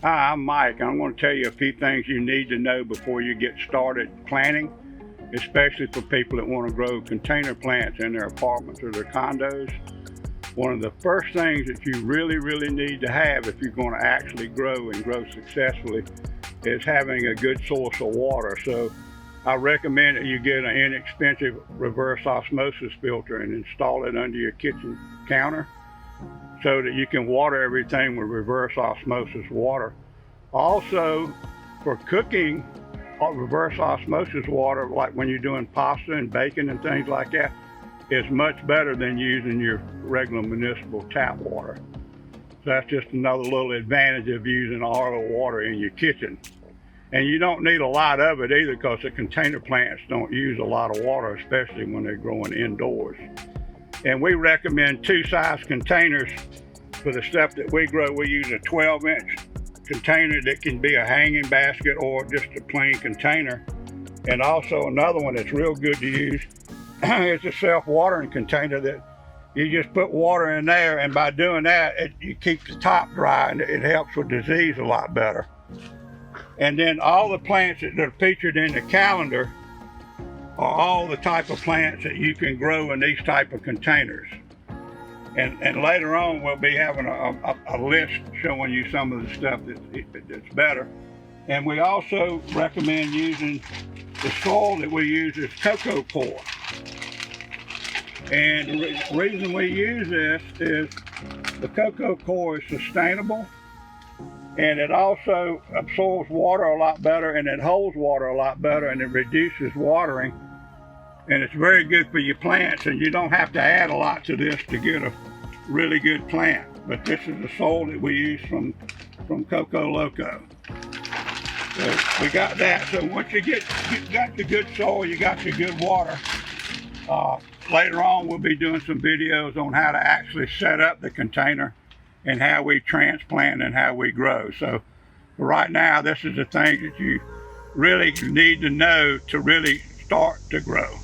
Hi, I'm Mike. I'm going to tell you a few things you need to know before you get started planting, especially for people that want to grow container plants in their apartments or their condos. One of the first things that you really need to have if you're going to actually grow and grow successfully is having a good source of water. So I recommend that you get an inexpensive reverse osmosis filter and install it under your kitchen counter so that you can water everything with reverse osmosis water. Also, for cooking, reverse osmosis water, like when you're doing pasta and bacon and things like that, is much better than using your regular municipal tap water. So that's just another little advantage of using RO water in your kitchen. And you don't need a lot of it either, because the container plants don't use a lot of water, especially when they're growing indoors. And we recommend two size containers for the stuff that we grow. We use a 12-inch container that can be a hanging basket or just a plain container. And also another one that's real good to use is a self-watering container that you just put water in there, and by doing that, you keep the top dry and it helps with disease a lot better. And then all the plants that are featured in the calendar are all the type of plants that you can grow in these type of containers. And later on, we'll be having a list showing you some of the stuff that's better. And we also recommend using the soil that we use is cocoa coir. And the reason we use this is the cocoa coir is sustainable, and it also absorbs water a lot better, and it holds water a lot better, and it reduces watering. And it's very good for your plants, and you don't have to add a lot to this to get a really good plant. But this is the soil that we use from Coco Loco. So we got that. So once you got the good soil, you got the good water. Later on, we'll be doing some videos on how to actually set up the container and how we transplant and how we grow. So right now, this is the thing that you really need to know to really start to grow.